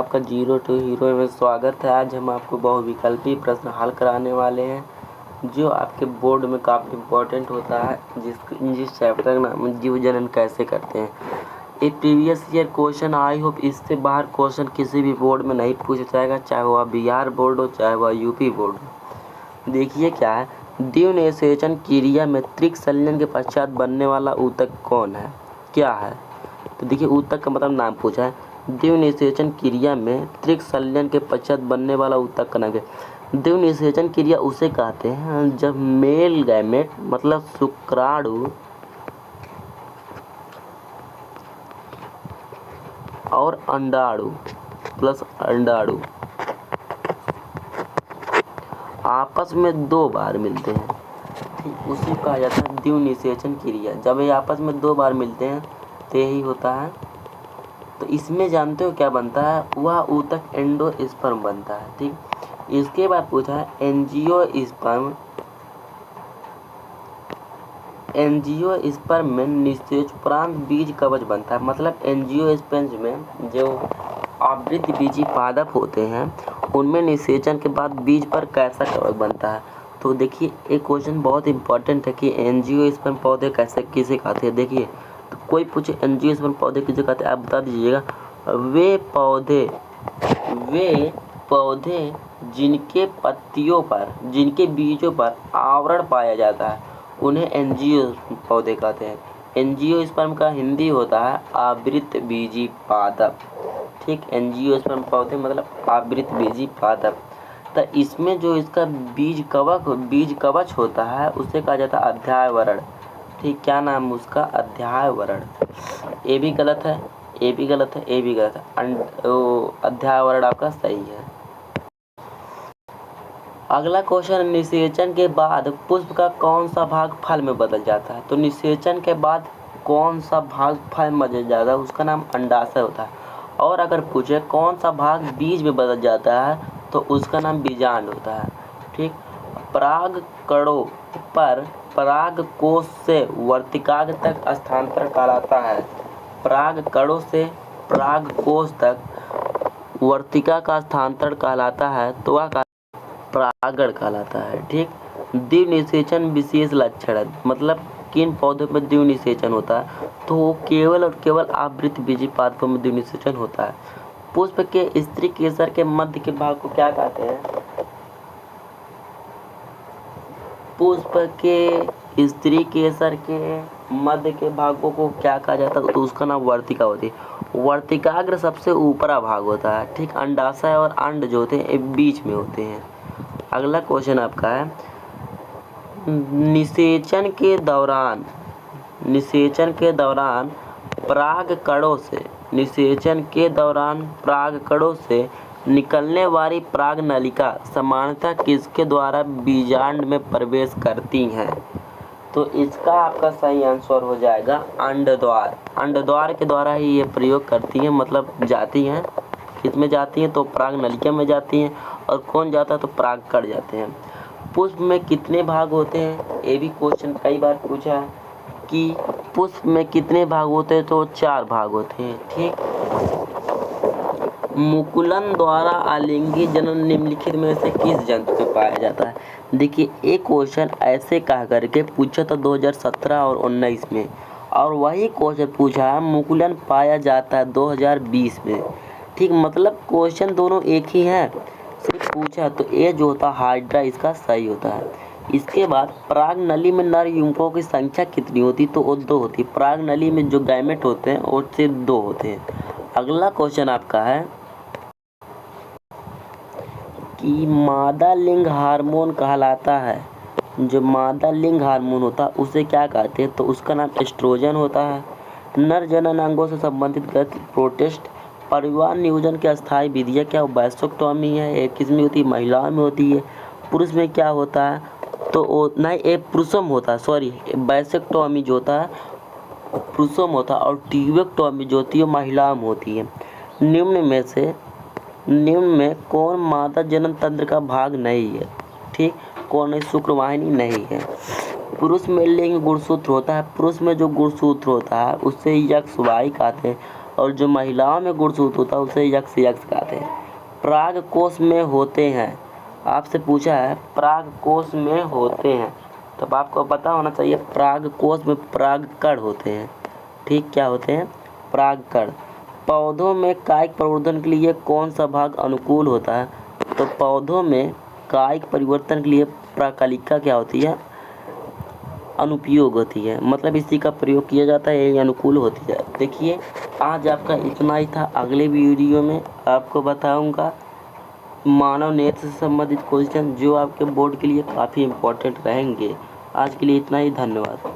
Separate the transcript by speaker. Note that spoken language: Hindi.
Speaker 1: आपका जीरो टू हीरो में स्वागत है। आज हम आपको बहुविकल्पी प्रश्न हल कराने वाले हैं जो आपके बोर्ड में काफ़ी इम्पोर्टेंट होता है, जिस चैप्टर का नाम जीव जनन कैसे करते हैं। ये previous year question, I hope इससे बाहर क्वेश्चन किसी भी बोर्ड में नहीं पूछा जाएगा, चाहे वह बिहार बोर्ड हो चाहे वह यूपी बोर्ड हो। देखिए क्या है, द्विनिषेचन क्रिया में त्रिक संलयन के पश्चात बनने वाला ऊतक कौन है, क्या है। तो देखिए ऊतक का मतलब नाम पूछा है। द्विनिषेचन क्रिया में त्रिक संलयन के पश्चात बनने वाला ऊतक का नाम है। द्विनिषेचन क्रिया उसे कहते हैं जब मेल गैमेट मतलब शुक्राणु और अंडाणु प्लस अंडाणु आपस में 2 बार मिलते हैं, ठीक, उसे कहा जाता है द्विनिषेचन क्रिया। जब ये आपस में 2 बार मिलते हैं तो यही होता है। तो इसमें जानते हो क्या बनता है, वह ऊतक एंडोस्पर्म बनता है, ठीक। इसके बाद पूछा है एंजियोस्पर्म में निषेचोपरांत बीज कवच बनता है। मतलब एंजियोस्पर्म में जो आवृत बीजी पादप होते हैं उनमें निषेचन के बाद बीज पर कैसा कवच बनता है। तो देखिए एक क्वेश्चन बहुत इंपॉर्टेंट है कि एंजियोस्पर्म पौधे कैसे किसे कहते हैं। देखिए तो कोई पूछे एंजियोस्पर्म पौधे किसे कहते हैं, आप बता दीजिएगा। वे पौधे जिनके पत्तियों पर, जिनके बीजों पर आवरण पाया जाता है उन्हें एंजियोस्पर्म पौधे कहते हैं। एंजियोस्पर्म का हिंदी होता है आवृत बीजी पादप, ठीक। एंजियोस्पर्म पौधे मतलब आवृत बीजी पादप। तो इसमें जो इसका बीज कवच होता है उसे कहा जाता है अध्यावरण, ठीक। क्या नाम उसका, अध्यावरण। ये भी गलत है, ये भी गलत है, ये भी गलत है। अध्यावरण आपका सही है। अगला क्वेश्चन, निषेचन के बाद पुष्प का कौन सा भाग फल में बदल जाता है। तो निषेचन के बाद कौन सा भाग फल में बदल जाता है, उसका नाम अंडाशय होता है। और अगर पूछे कौन सा भाग बीज में बदल जाता है तो उसका नाम बीजांड होता है, ठीक। पराग कणों पर पराग कोश से वर्तिकाग्र तक स्थानांतरण कहलाता है। पराग कणों से पराग कोश तक वर्तिका का स्थानांतरण कहलाता है, तो वह परागण कहलाता है, ठीक। द्विनिषेचन विशेष लक्षण है, मतलब किन पौधों में द्विनिषेचन होता है, तो वो केवल और केवल आवृत बीजी पादपों में द्विनिषेचन होता है। पुष्प के स्त्री केसर के मध्य के भाग को क्या कहते हैं। पुष्प के स्त्री केसर के मध्य के भागों को क्या कहा जाता है, तो उसका नाम वर्तिका होती है। वर्तिकाग्र सबसे ऊपरा भाग होता है, ठीक। अंडाशय और अंड जो होते हैं बीच में होते हैं। अगला क्वेश्चन आपका है, निषेचन के दौरान पराग कणों से निकलने वाली पराग नलिका सामान्यतः किसके द्वारा बीजांड में प्रवेश करती हैं। तो इसका आपका सही आंसर हो जाएगा अंडद्वार के द्वारा ही ये प्रयोग करती हैं, मतलब जाती हैं। किसमें जाती हैं, तो पराग नलिका में जाती हैं। और कौन जाता है, तो पराग कण जाते हैं। पुष्प में कितने भाग होते हैं, ये भी क्वेश्चन कई बार पूछा है कि पुष्प में कितने भाग होते हैं, तो 4 भाग होते हैं, ठीक। मुकुलन द्वारा आलिंगी जनन निम्नलिखित में से किस जंतु में पाया जाता है। देखिए एक क्वेश्चन ऐसे कह करके पूछा था 2017 और 19 में, और वही क्वेश्चन पूछा है मुकुलन पाया जाता है 2020 में, ठीक। मतलब क्वेश्चन दोनों एक ही हैं, सिर्फ पूछा तो ये जो होता है हाइड्रा इसका सही होता है। इसके बाद पराग नली में नर युग्मकों की संख्या कितनी होती, तो वो 2 होती है। पराग नली में जो गैमेट होते हैं वो सिर्फ 2 होते हैं। अगला क्वेश्चन आपका है कि मादा लिंग हार्मोन कहलाता है, जो मादा लिंग हार्मोन होता है उसे क्या कहते हैं, तो उसका नाम एस्ट्रोजन होता है। नर जनन अंगों से संबंधित ग्रंथ प्रोटेस्ट। परिवार नियोजन की अस्थायी विधियाँ क्या, वैसोक्टोमी है, एक किसमें होती है, महिलाओं में होती है। पुरुष में क्या होता है, तो वो नहीं एक पुरुषम होता है, सॉरी वैसेक्टोमी जो होता है पुरुषम होता है, और ट्यूबेक्टोमी जो होती है महिलाओं में होती है। निम्न में कौन मादा जनन तंत्र का भाग नहीं है, ठीक। कौन शुक्रवाहिनी नहीं है। पुरुष में लिंग गुणसूत्र होता है, पुरुष में जो गुणसूत्र होता है उससे यक्ष वाही कहते हैं, और जो महिलाओं में गुणसूत्र होता है उसे यक्ष कहते हैं। पराग कोश में होते हैं, आपसे पूछा है पराग कोश में होते हैं, तब आपको पता होना चाहिए पराग कोश में परागकण होते हैं। ठीक, क्या होते हैं? परागकण। पौधों में कायिक परिवर्तन के लिए कौन सा भाग अनुकूल होता है? तो पौधों में कायिक परिवर्तन के लिए प्राकालिका क्या होती है? अनुपयोग होती है, मतलब इसी का प्रयोग किया जाता है, ये अनुकूल होती है। देखिए आज आपका इतना ही था। अगले वीडियो में आपको बताऊंगा मानव नेत्र से संबंधित क्वेश्चन जो आपके बोर्ड के लिए काफ़ी इम्पोर्टेंट रहेंगे। आज के लिए इतना ही, धन्यवाद।